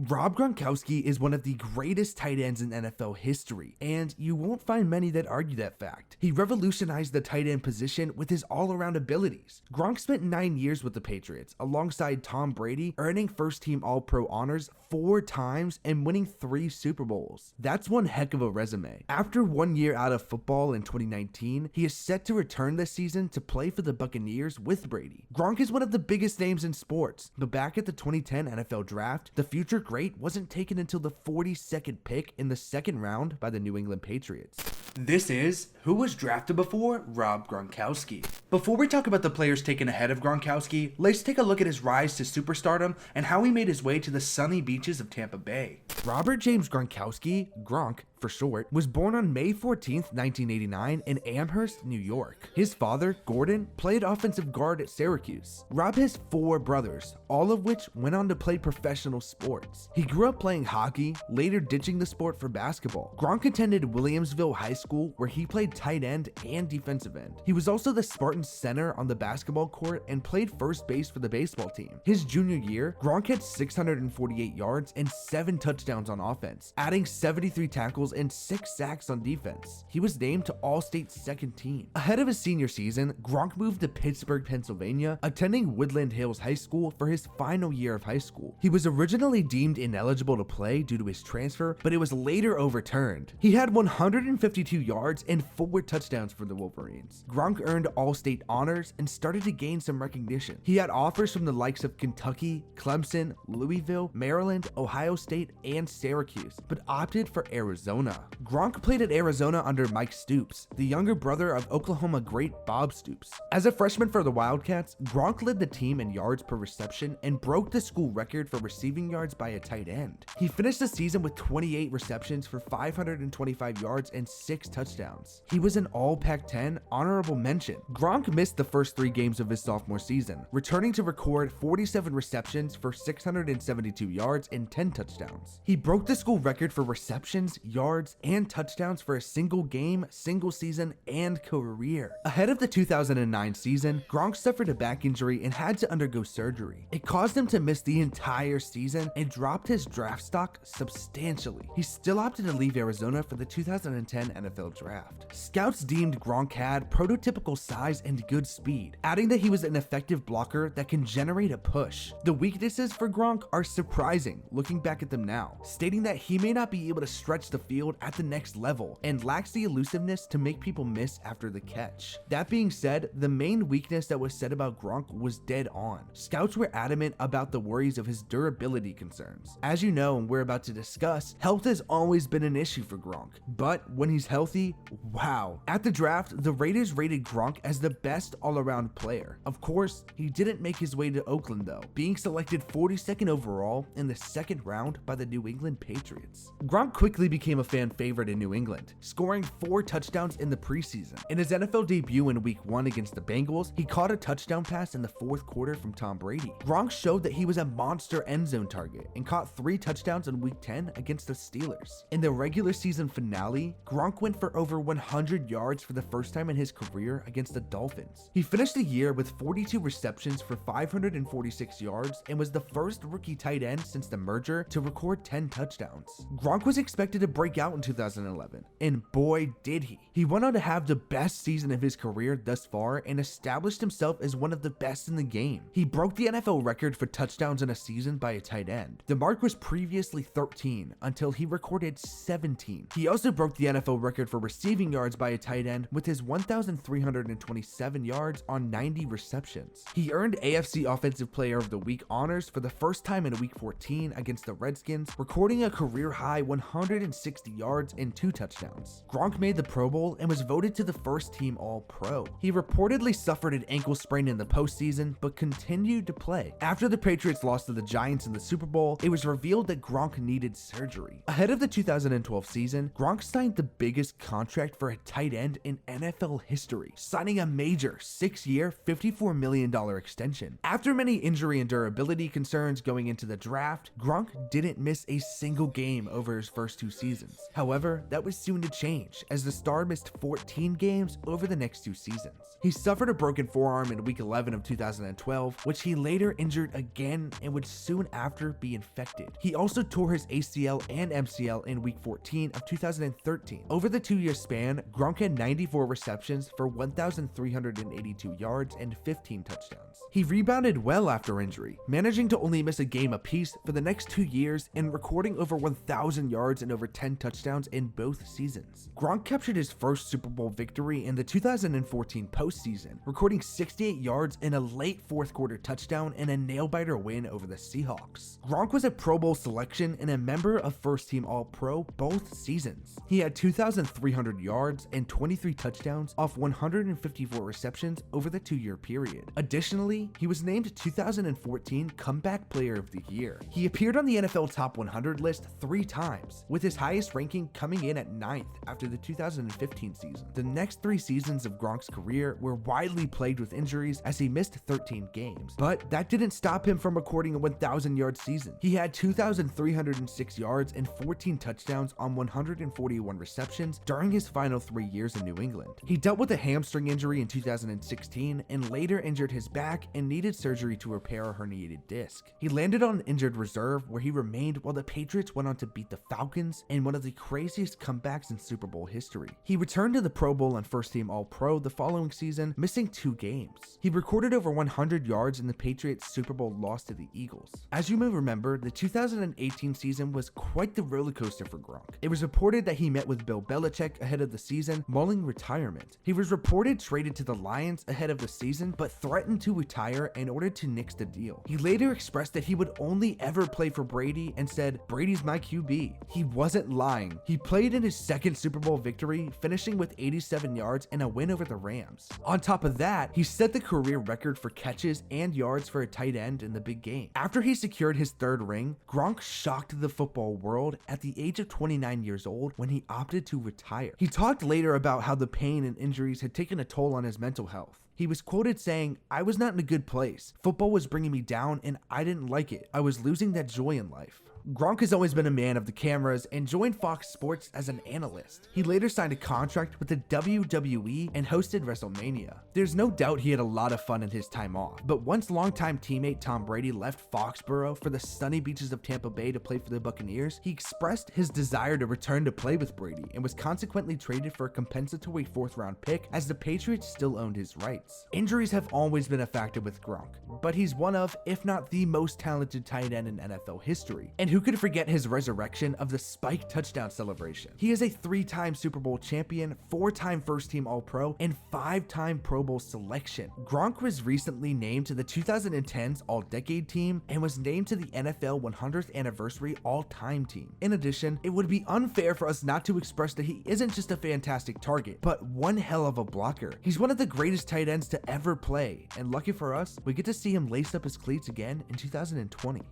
Rob Gronkowski is one of the greatest tight ends in NFL history, and you won't find many that argue that fact. He revolutionized the tight end position with his all-around abilities. Gronk spent 9 years with the Patriots, alongside Tom Brady, earning first-team All-Pro honors 4 times and winning 3 Super Bowls. That's one heck of a resume. After 1 year out of football in 2019, he is set to return this season to play for the Buccaneers with Brady. Gronk is one of the biggest names in sports, but back at the 2010 NFL Draft, the future great wasn't taken until the 42nd pick in the 2nd round by the New England Patriots. This is Who Was Drafted Before Rob Gronkowski. Before we talk about the players taken ahead of Gronkowski, let's take a look at his rise to superstardom and how he made his way to the sunny beaches of Tampa Bay. Robert James Gronkowski, Gronk for short, was born on May 14th, 1989 in Amherst, New York. His father, Gordon, played offensive guard at Syracuse. Rob has 4 brothers, all of which went on to play professional sports. He grew up playing hockey, later ditching the sport for basketball. Gronk attended Williamsville High School, where he played tight end and defensive end. He was also the Spartans center on the basketball court and played first base for the baseball team. His junior year, Gronk had 648 yards and 7 touchdowns on offense, adding 73 tackles and 6 sacks on defense. He was named to All-State second team. Ahead of his senior season, Gronk moved to Pittsburgh, Pennsylvania, attending Woodland Hills High School for his final year of high school. He was originally deemed ineligible to play due to his transfer, but it was later overturned. He had 152 yards and 4 touchdowns for the Wolverines. Gronk earned All-State honors and started to gain some recognition. He had offers from the likes of Kentucky, Clemson, Louisville, Maryland, Ohio State, and Syracuse, but opted for Arizona. Gronk played at Arizona under Mike Stoops, the younger brother of Oklahoma great Bob Stoops. As a freshman for the Wildcats, Gronk led the team in yards per reception and broke the school record for receiving yards by a tight end. He finished the season with 28 receptions for 525 yards and 6 touchdowns. He was an all Pac-10 honorable mention. Gronk missed the first 3 games of his sophomore season, returning to record 47 receptions for 672 yards and 10 touchdowns. He broke the school record for receptions, yards, and touchdowns for a single game, single season, and career. Ahead of the 2009 season, Gronk suffered a back injury and had to undergo surgery. It caused him to miss the entire season and dropped his draft stock substantially. He still opted to leave Arizona for the 2010 NFL Draft. Scouts deemed Gronk had prototypical size and good speed, adding that he was an effective blocker that can generate a push. The weaknesses for Gronk are surprising looking back at them now, stating that he may not be able to stretch the field at the next level and lacks the elusiveness to make people miss after the catch. That being said, the main weakness that was said about Gronk was dead on. Scouts were adamant about the worries of his durability concerns. As you know and we're about to discuss, health has always been an issue for Gronk, but when he's healthy, wow. At the draft, the Raiders rated Gronk as the best all-around player. Of course, he didn't make his way to Oakland though, being selected 42nd overall in the 2nd round by the New England Patriots. Gronk quickly became a fan favorite in New England, scoring 4 touchdowns in the preseason. In his NFL debut in Week 1 against the Bengals, he caught a touchdown pass in the 4th quarter from Tom Brady. Gronk showed that he was a monster end zone target and caught 3 touchdowns in Week 10 against the Steelers. In the regular season finale, Gronk went for over 100 yards for the first time in his career against the Dolphins. He finished the year with 42 receptions for 546 yards and was the first rookie tight end since the merger to record 10 touchdowns. Gronk was expected to break out in 2011, and boy did he. He went on to have the best season of his career thus far and established himself as one of the best in the game. He broke the NFL record for touchdowns in a season by a tight end. The mark was previously 13 until he recorded 17. He also broke the NFL record for receiving yards by a tight end with his 1,327 yards on 90 receptions. He earned AFC Offensive Player of the Week honors for the first time in Week 14 against the Redskins, recording a career-high 160 yards and 2 touchdowns. Gronk made the Pro Bowl and was voted to the first team All-Pro. He reportedly suffered an ankle sprain in the postseason, but continued to play. After the Patriots lost to the Giants in the Super Bowl, it was revealed that Gronk needed surgery. Ahead of the 2012 season, Gronk signed the biggest contract for a tight end in NFL history, signing a major 6-year, $54 million extension. After many injury and durability concerns going into the draft, Gronk didn't miss a single game over his first 2 seasons. However, that was soon to change, as the star missed 14 games over the next 2 seasons. He suffered a broken forearm in Week 11 of 2012, which he later injured again and would soon after be infected. He also also tore his ACL and MCL in week 14 of 2013. Over the 2-year span, Gronk had 94 receptions for 1,382 yards and 15 touchdowns. He rebounded well after injury, managing to only miss a game apiece for the next 2 years and recording over 1,000 yards and over 10 touchdowns in both seasons. Gronk captured his first Super Bowl victory in the 2014 postseason, recording 68 yards in a late fourth quarter touchdown and a nail-biter win over the Seahawks. Gronk was a Pro Bowl selection and a member of first-team All-Pro both seasons. He had 2,300 yards and 23 touchdowns off 154 receptions over the 2-year period. Additionally, he was named 2014 Comeback Player of the Year. He appeared on the NFL Top 100 list 3 times, with his highest ranking coming in at 9th after the 2015 season. The next 3 seasons of Gronk's career were widely plagued with injuries as he missed 13 games, but that didn't stop him from recording a 1,000-yard season. He had 2,306 yards and 14 touchdowns on 141 receptions during his final 3 years in New England. He dealt with a hamstring injury in 2016 and later injured his back and needed surgery to repair a herniated disc. He landed on injured reserve where he remained while the Patriots went on to beat the Falcons in one of the craziest comebacks in Super Bowl history. He returned to the Pro Bowl and first-team All-Pro the following season, missing 2 games. He recorded over 100 yards in the Patriots' Super Bowl loss to the Eagles. As you may remember, the 2018 season was quite the roller coaster for Gronk. It was reported that he met with Bill Belichick ahead of the season, mulling retirement. He was reported traded to the Lions ahead of the season, but threatened to retire in order to nix the deal. He later expressed that he would only ever play for Brady and said, "Brady's my QB." He wasn't lying. He played in his second Super Bowl victory, finishing with 87 yards and a win over the Rams. On top of that, he set the career record for catches and yards for a tight end in the big game. After he secured his 3rd ring, Gronk shocked the football world at the age of 29 years old when he opted to retire. He talked later about how the pain and injuries had taken a toll on his mental health. He was quoted saying, "I was not in a good place. Football was bringing me down and I didn't like it. I was losing that joy in life." Gronk has always been a man of the cameras and joined Fox Sports as an analyst. He later signed a contract with the WWE and hosted WrestleMania. There's no doubt he had a lot of fun in his time off, but once longtime teammate Tom Brady left Foxborough for the sunny beaches of Tampa Bay to play for the Buccaneers, he expressed his desire to return to play with Brady and was consequently traded for a compensatory 4th-round pick as the Patriots still owned his rights. Injuries have always been a factor with Gronk, but he's one of, if not the most talented tight end in NFL history. And who could forget his resurrection of the spike touchdown celebration? He is a 3-time Super Bowl champion, 4-time first-team All-Pro, and 5-time Pro Bowl selection. Gronk was recently named to the 2010s All-Decade team and was named to the NFL 100th Anniversary All-Time team. In addition, it would be unfair for us not to express that he isn't just a fantastic target, but one hell of a blocker. He's one of the greatest tight ends to ever play, and lucky for us, we get to see him lace up his cleats again in 2020.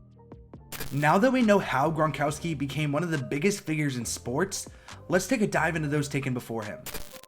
Now that we know how Gronkowski became one of the biggest figures in sports, let's take a dive into those taken before him.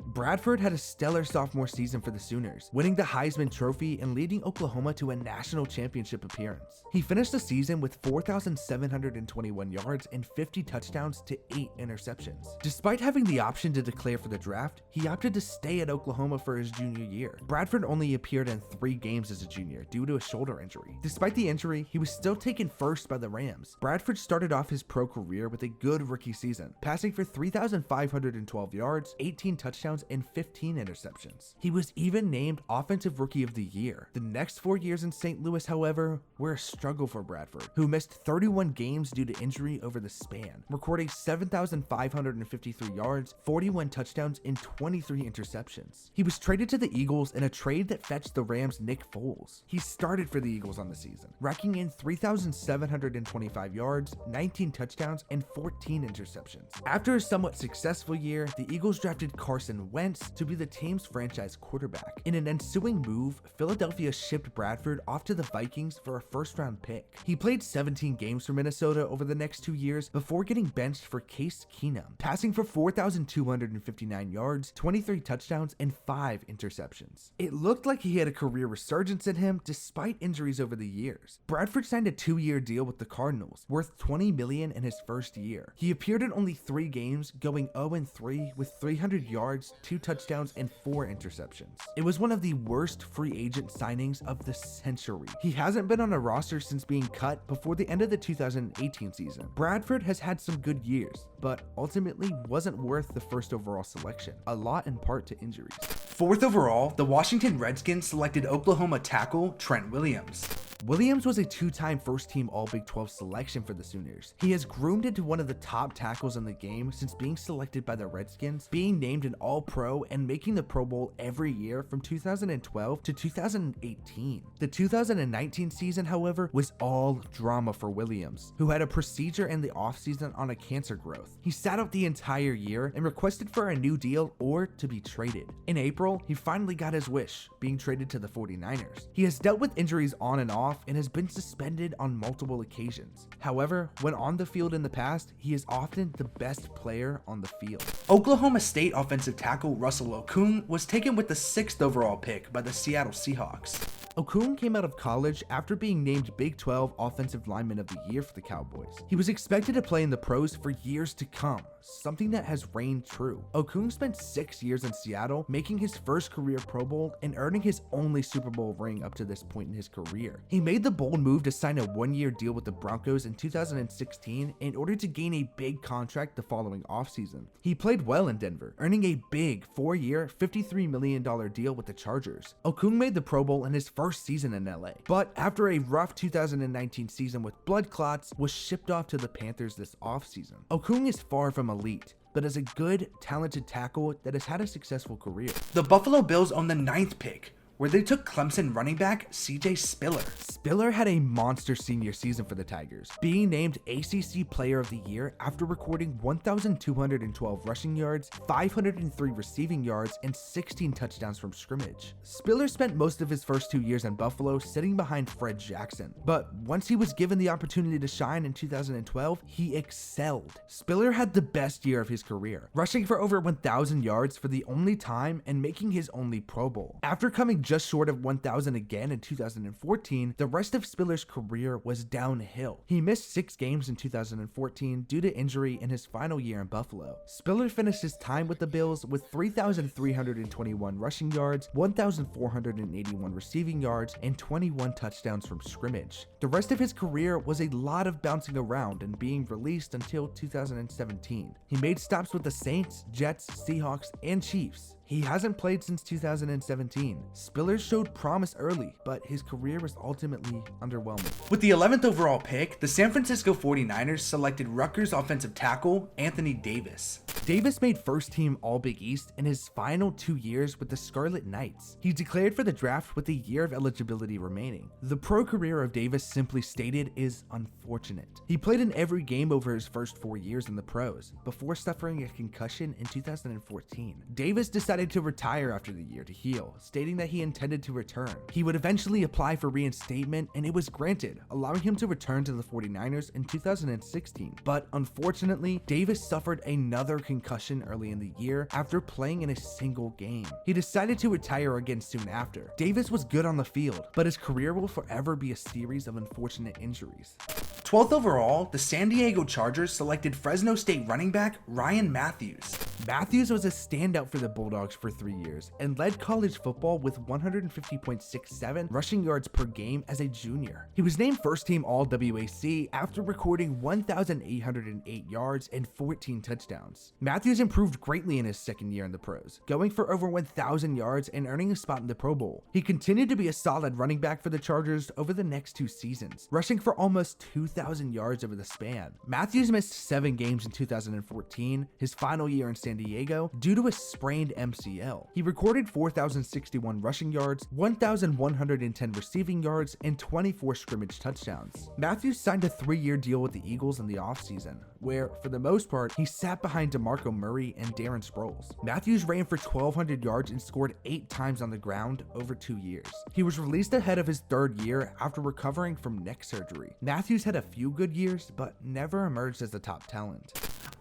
Bradford had a stellar sophomore season for the Sooners, winning the Heisman Trophy and leading Oklahoma to a national championship appearance. He finished the season with 4,721 yards and 50 touchdowns to 8 interceptions. Despite having the option to declare for the draft, he opted to stay at Oklahoma for his junior year. Bradford only appeared in 3 games as a junior due to a shoulder injury. Despite the injury, he was still taken first by the Rams. Bradford started off his pro career with a good rookie season, passing for 3,512 yards, 18 touchdowns, and 15 interceptions. He was even named Offensive Rookie of the Year. The next 4 years in St. Louis, however, were a struggle for Bradford, who missed 31 games due to injury over the span, recording 7,553 yards, 41 touchdowns, and 23 interceptions. He was traded to the Eagles in a trade that fetched the Rams' Nick Foles. He started for the Eagles on the season, racking in 3,725 yards, 19 touchdowns, and 14 interceptions. After a somewhat successful year, the Eagles drafted Carson Wentz to be the team's franchise quarterback. In an ensuing move, Philadelphia shipped Bradford off to the Vikings for a 1st-round pick. He played 17 games for Minnesota over the next 2 years before getting benched for Case Keenum, passing for 4,259 yards, 23 touchdowns, and 5 interceptions. It looked like he had a career resurgence in him despite injuries over the years. Bradford signed a 2-year deal with the Cardinals, worth $20 million in his first year. He appeared in only 3 games, going 0-3 with 300 yards, 2 touchdowns, and 4 interceptions. It was one of the worst free agent signings of the century. He hasn't been on a roster since being cut before the end of the 2018 season. Bradford has had some good years, but ultimately wasn't worth the first overall selection, a lot in part to injuries. 4th overall, the Washington Redskins selected Oklahoma tackle Trent Williams. Williams was a 2-time first-team All-Big 12 selection for the Sooners. He has groomed into one of the top tackles in the game since being selected by the Redskins, being named an All-Pro, and making the Pro Bowl every year from 2012 to 2018. The 2019 season, however, was all drama for Williams, who had a procedure in the offseason on a cancer growth. He sat out the entire year and requested for a new deal or to be traded. In April, he finally got his wish, being traded to the 49ers. He has dealt with injuries on and off and has been suspended on multiple occasions. However, when on the field in the past, he is often the best player on the field. Oklahoma State offensive tackle Russell Okung was taken with the 6th overall pick by the Seattle Seahawks. Okung came out of college after being named Big 12 Offensive Lineman of the Year for the Cowboys. He was expected to play in the pros for years to come, something that has reigned true. Okung spent 6 years in Seattle, making his first career Pro Bowl and earning his only Super Bowl ring up to this point in his career. He made the bold move to sign a 1-year deal with the Broncos in 2016 in order to gain a big contract the following offseason. He played well in Denver, earning a big 4-year, $53 million deal with the Chargers. Okung made the Pro Bowl in his first season in LA, but after a rough 2019 season with blood clots, was shipped off to the Panthers this offseason. Okung is far from elite, but is a good, talented tackle that has had a successful career. The Buffalo Bills own the 9th pick, where they took Clemson running back CJ Spiller. Spiller had a monster senior season for the Tigers, being named ACC Player of the Year after recording 1,212 rushing yards, 503 receiving yards, and 16 touchdowns from scrimmage. Spiller spent most of his first 2 years in Buffalo sitting behind Fred Jackson, but once he was given the opportunity to shine in 2012, he excelled. Spiller had the best year of his career, rushing for over 1,000 yards for the only time and making his only Pro Bowl. After coming just short of 1,000 again in 2014, the rest of Spiller's career was downhill. He missed 6 games in 2014 due to injury in his final year in Buffalo. Spiller finished his time with the Bills with 3,321 rushing yards, 1,481 receiving yards, and 21 touchdowns from scrimmage. The rest of his career was a lot of bouncing around and being released until 2017. He made stops with the Saints, Jets, Seahawks, and Chiefs. He hasn't played since 2017. Spiller showed promise early, but his career was ultimately underwhelming. With the 11th overall pick, the San Francisco 49ers selected Rutgers offensive tackle Anthony Davis. Davis made first-team All-Big East in his final 2 years with the Scarlet Knights. He declared for the draft with a year of eligibility remaining. The pro career of Davis, simply stated, is unfortunate. He played in every game over his first 4 years in the pros, before suffering a concussion in 2014. Davis decided to retire after the year to heal, stating that he intended to return. He would eventually apply for reinstatement, and it was granted, allowing him to return to the 49ers in 2016. But unfortunately, Davis suffered another concussion early in the year after playing in a single game. He decided to retire again soon after. Davis was good on the field, but his career will forever be a series of unfortunate injuries. 12th overall, the San Diego Chargers selected Fresno State running back Ryan Matthews. Matthews was a standout for the Bulldogs for 3 years and led college football with 150.67 rushing yards per game as a junior. He was named first-team All-WAC after recording 1,808 yards and 14 touchdowns. Matthews improved greatly in his second year in the pros, going for over 1,000 yards and earning a spot in the Pro Bowl. He continued to be a solid running back for the Chargers over the next 2 seasons, rushing for almost 2,000 yards over the span. Matthews missed 7 games in 2014, his final year in San Diego, due to a sprained MCL. He recorded 4,061 rushing yards, 1,110 receiving yards, and 24 scrimmage touchdowns. Matthews signed a 3-year deal with the Eagles in the offseason, where, for the most part, he sat behind DeMarco Murray and Darren Sproles. Matthews ran for 1,200 yards and scored 8 times on the ground over 2 years. He was released ahead of his 3rd year after recovering from neck surgery. Matthews had a few good years, but never emerged as a top talent.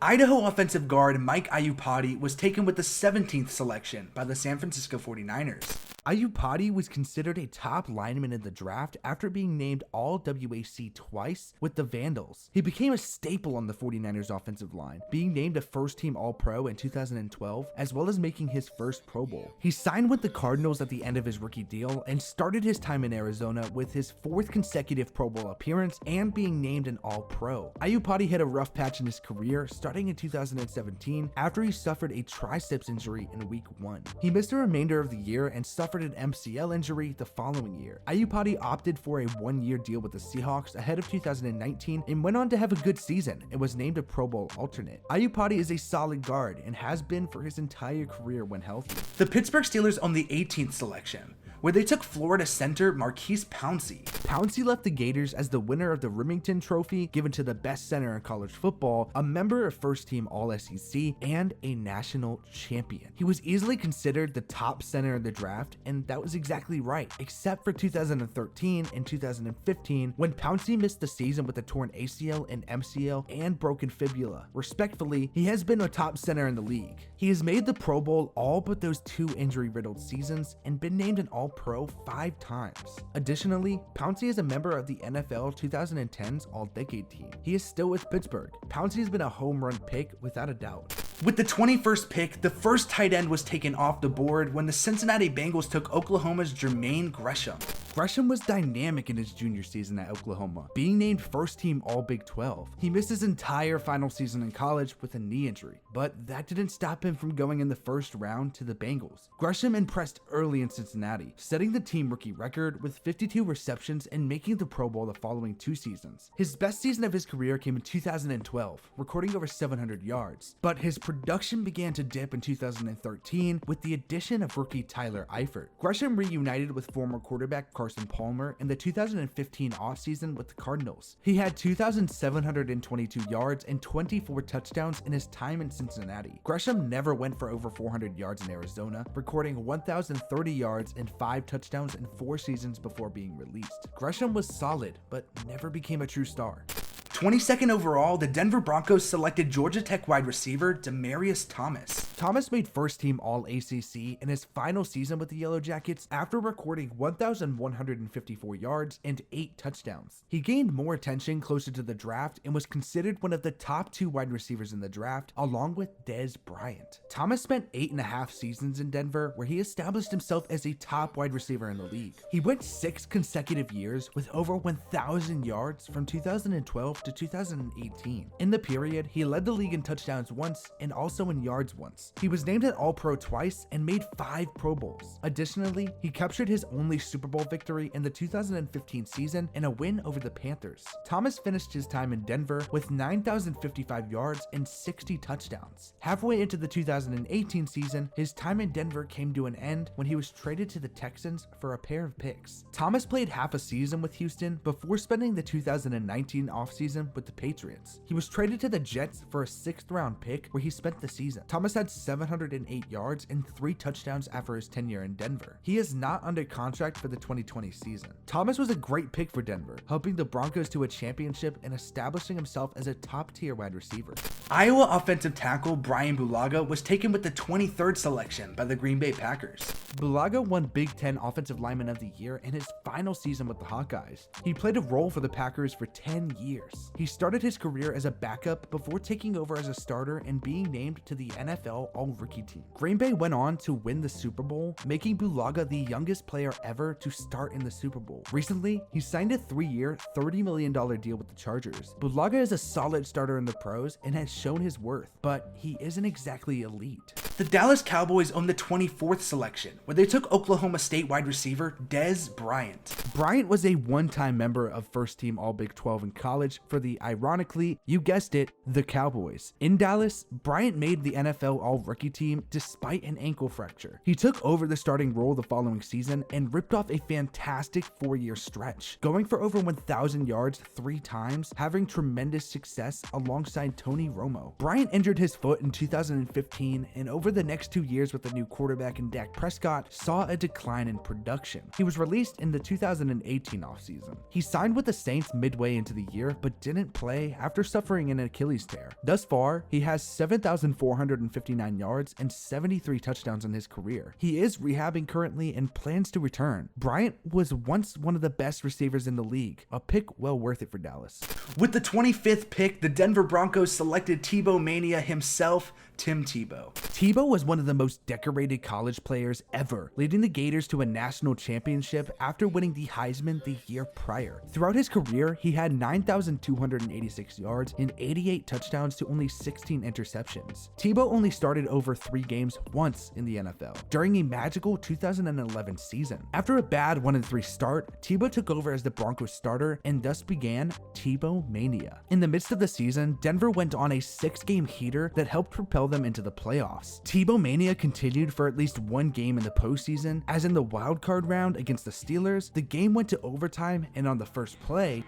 Idaho offensive guard Mike Iupati was taken with the 17th selection by the San Francisco 49ers. Ayupati was considered a top lineman in the draft after being named All-WAC twice with the Vandals. He became a staple on the 49ers offensive line, being named a first-team All-Pro in 2012, as well as making his first Pro Bowl. He signed with the Cardinals at the end of his rookie deal and started his time in Arizona with his fourth consecutive Pro Bowl appearance and being named an All-Pro. Ayupati hit a rough patch in his career starting in 2017 after he suffered a triceps injury in week 1. He missed the remainder of the year and suffered an MCL injury the following year. Ayupati opted for a one-year deal with the Seahawks ahead of 2019 and went on to have a good season and was named a Pro Bowl alternate. Ayupati is a solid guard and has been for his entire career when healthy. The Pittsburgh Steelers own the 18th selection, where they took Florida center Maurkice Pouncey. Pouncey left the Gators as the winner of the Remington Trophy given to the best center in college football, a member of first-team All-SEC, and a national champion. He was easily considered the top center in the draft, and that was exactly right, except for 2013 and 2015 when Pouncey missed the season with a torn ACL and MCL and broken fibula. Respectfully, he has been a top center in the league. He has made the Pro Bowl all but those 2 injury-riddled seasons and been named an All-Pro 5 times. Additionally, Pouncey is a member of the NFL 2010's All-Decade team. He is still with Pittsburgh. Pouncey has been a home run pick without a doubt. With the 21st pick, the first tight end was taken off the board when the Cincinnati Bengals took Oklahoma's Jermaine Gresham. Gresham was dynamic in his junior season at Oklahoma, being named first-team All-Big 12. He missed his entire final season in college with a knee injury, but that didn't stop him from going in the first round to the Bengals. Gresham impressed early in Cincinnati, setting the team rookie record with 52 receptions and making the Pro Bowl the following 2 seasons. His best season of his career came in 2012, recording over 700 yards, but his production began to dip in 2013 with the addition of rookie Tyler Eifert. Gresham reunited with former quarterback Carson Palmer in the 2015 offseason with the Cardinals. He had 2,722 yards and 24 touchdowns in his time in Cincinnati. Gresham never went for over 400 yards in Arizona, recording 1,030 yards and 5 touchdowns in 4 seasons before being released. Gresham was solid, but never became a true star. 22nd overall, the Denver Broncos selected Georgia Tech wide receiver Demaryius Thomas. Thomas made first-team All-ACC in his final season with the Yellow Jackets after recording 1,154 yards and 8 touchdowns. He gained more attention closer to the draft and was considered one of the top 2 wide receivers in the draft, along with Dez Bryant. Thomas spent 8.5 seasons in Denver, where he established himself as a top wide receiver in the league. He went 6 consecutive years with over 1,000 yards from 2012 to 2018. In the period, he led the league in touchdowns once and also in yards once. He was named an All-Pro twice and made 5 Pro Bowls. Additionally, he captured his only Super Bowl victory in the 2015 season in a win over the Panthers. Thomas finished his time in Denver with 9,055 yards and 60 touchdowns. Halfway into the 2018 season, his time in Denver came to an end when he was traded to the Texans for a pair of picks. Thomas played half a season with Houston before spending the 2019 offseason with the Patriots. He was traded to the Jets for a 6th-round pick where he spent the season. Thomas had 708 yards and 3 touchdowns after his tenure in Denver. He is not under contract for the 2020 season. Thomas was a great pick for Denver, helping the Broncos to a championship and establishing himself as a top-tier wide receiver. Iowa offensive tackle Brian Bulaga was taken with the 23rd selection by the Green Bay Packers. Bulaga won Big Ten Offensive Lineman of the Year in his final season with the Hawkeyes. He played a role for the Packers for 10 years. He started his career as a backup before taking over as a starter and being named to the NFL All-Rookie team. Green Bay went on to win the Super Bowl, making Bulaga the youngest player ever to start in the Super Bowl. Recently, he signed a 3-year, $30 million deal with the Chargers. Bulaga is a solid starter in the pros and has shown his worth, but he isn't exactly elite. The Dallas Cowboys own the 24th selection, where they took Oklahoma State wide receiver Dez Bryant. Bryant was a one-time member of first-team All-Big 12 in college for the, ironically, you guessed it, the Cowboys. In Dallas, Bryant made the NFL All-Rookie team despite an ankle fracture. He took over the starting role the following season and ripped off a fantastic 4-year stretch, going for over 1,000 yards 3 times, having tremendous success alongside Tony Romo. Bryant injured his foot in 2015, and over over the next 2 years with the new quarterback in Dak Prescott, saw a decline in production. He was released in the 2018 offseason. He signed with the Saints midway into the year, but didn't play after suffering an Achilles tear. Thus far, he has 7,459 yards and 73 touchdowns in his career. He is rehabbing currently and plans to return. Bryant was once one of the best receivers in the league, a pick well worth it for Dallas. With the 25th pick, the Denver Broncos selected Tebow mania himself, Tim Tebow. Tebow was one of the most decorated college players ever, leading the Gators to a national championship after winning the Heisman the year prior. Throughout his career, he had 9,286 yards and 88 touchdowns to only 16 interceptions. Tebow only started over 3 games once in the NFL, during a magical 2011 season. After a bad 1-3 start, Tebow took over as the Broncos starter and thus began Tebow mania. In the midst of the season, Denver went on a 6-game heater that helped propel them into the playoffs. Tebow mania continued for at least 1 game in the postseason, as in the wild card round against the Steelers, the game went to overtime, and on the first play,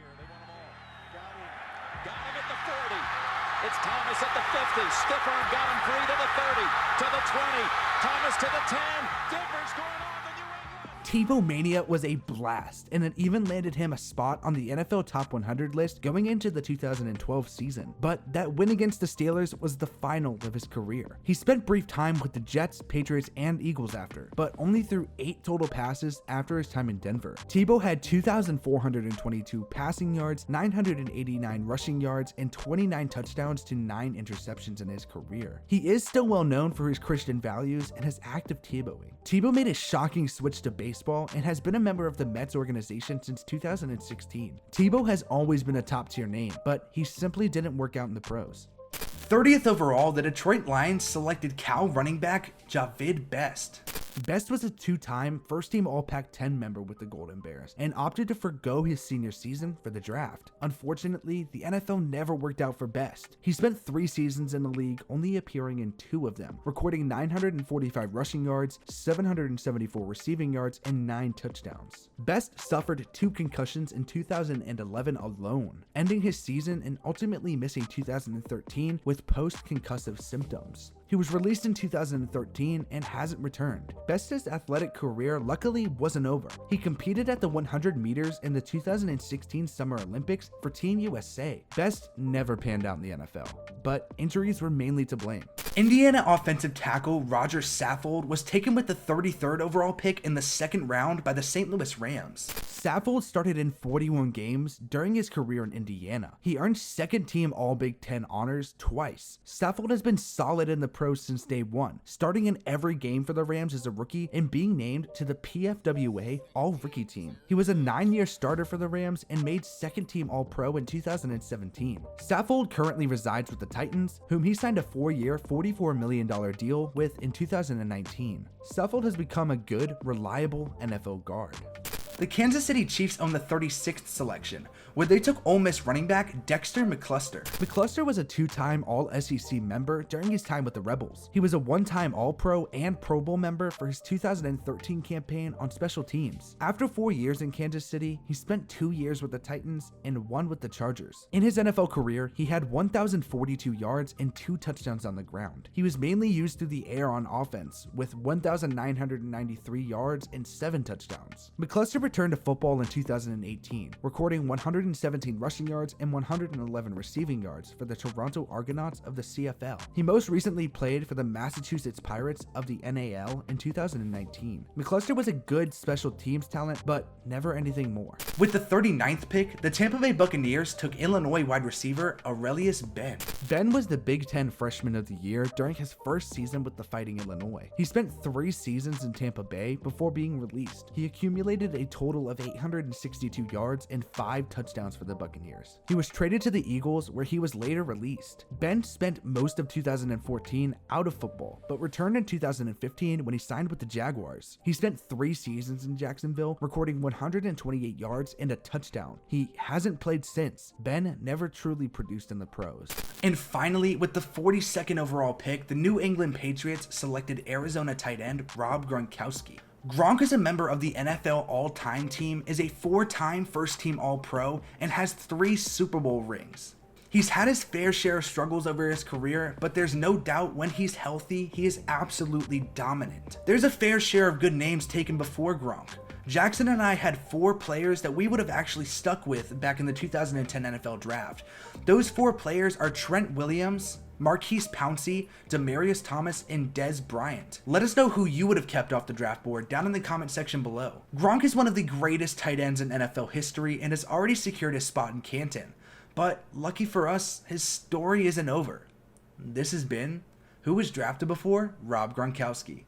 Got him at the 40. It's Thomas at the 50. Stiff arm got him free to the 30, to the 20. Thomas to the 10. Denver's going on the New England. Tebow mania was a blast, and it even landed him a spot on the NFL Top 100 list going into the 2012 season. But that win against the Steelers was the final of his career. He spent brief time with the Jets, Patriots, and Eagles after, but only threw 8 total passes after his time in Denver. Tebow had 2,422 passing yards, 989 rushing yards, and 29 touchdowns to 9 interceptions in his career. He is still well known for his Christian values and his active Tebowing. Tebow made a shocking switch to baseball and has been a member of the Mets organization since 2016. Tebow has always been a top-tier name, but he simply didn't work out in the pros. 30th overall, the Detroit Lions selected Cal running back Javed Best. Best was a 2-time first-team All-Pac-10 member with the Golden Bears and opted to forgo his senior season for the draft. Unfortunately, the NFL never worked out for Best. He spent 3 seasons in the league, only appearing in 2 of them, recording 945 rushing yards, 774 receiving yards, and 9 touchdowns. Best suffered 2 concussions in 2011 alone, ending his season and ultimately missing 2013 with post-concussive symptoms. He was released in 2013 and hasn't returned. Best's athletic career luckily wasn't over. He competed at the 100 meters in the 2016 Summer Olympics for Team USA. Best never panned out in the NFL, but injuries were mainly to blame. Indiana offensive tackle Roger Saffold was taken with the 33rd overall pick in the 2nd round by the St. Louis Rams. Saffold started in 41 games during his career in Indiana. He earned 2nd team All Big Ten honors twice. Saffold has been solid in the pros since day one, starting in every game for the Rams as a rookie and being named to the PFWA All-Rookie team. He was a 9-year starter for the Rams and made 2nd team All-Pro in 2017. Saffold currently resides with the Titans, whom he signed a 4-year, $44 million deal with in 2019. Saffold has become a good, reliable NFL guard. The Kansas City Chiefs own the 36th selection, where they took Ole Miss running back Dexter McCluster. McCluster was a 2-time All-SEC member during his time with the Rebels. He was a 1-time All-Pro and Pro Bowl member for his 2013 campaign on special teams. After 4 years in Kansas City, he spent 2 years with the Titans and 1 with the Chargers. In his NFL career, he had 1,042 yards and 2 touchdowns on the ground. He was mainly used through the air on offense, with 1,993 yards and 7 touchdowns. McCluster returned to football in 2018, recording 117 rushing yards and 111 receiving yards for the Toronto Argonauts of the CFL. He most recently played for the Massachusetts Pirates of the NAL in 2019. McCluster was a good special teams talent, but never anything more. With the 39th pick, the Tampa Bay Buccaneers took Illinois wide receiver Aurelius Bent. Ben was the Big Ten Freshman of the Year during his first season with the Fighting Illinois. He spent 3 seasons in Tampa Bay before being released. He accumulated a total of 862 yards and 5 touchdowns for the Buccaneers. He was traded to the Eagles, where he was later released. Ben spent most of 2014 out of football, but returned in 2015 when he signed with the Jaguars. He spent 3 seasons in Jacksonville, recording 128 yards and a touchdown. He hasn't played since. Ben never truly produced in the pros. And finally, with the 42nd overall pick, the New England Patriots selected Arizona tight end Rob Gronkowski. Gronk is a member of the NFL All-Time Team, is a 4-time first-team All-Pro, and has 3 Super Bowl rings. He's had his fair share of struggles over his career, but there's no doubt when he's healthy, he is absolutely dominant. There's a fair share of good names taken before Gronk. Jackson and I had 4 players that we would have actually stuck with back in the 2010 NFL Draft. Those 4 players are Trent Williams, Marquise Pouncey, Demaryius Thomas, and Dez Bryant. Let us know who you would have kept off the draft board down in the comment section below. Gronk is one of the greatest tight ends in NFL history and has already secured his spot in Canton. But lucky for us, his story isn't over. This has been Who Was Drafted Before? Rob Gronkowski.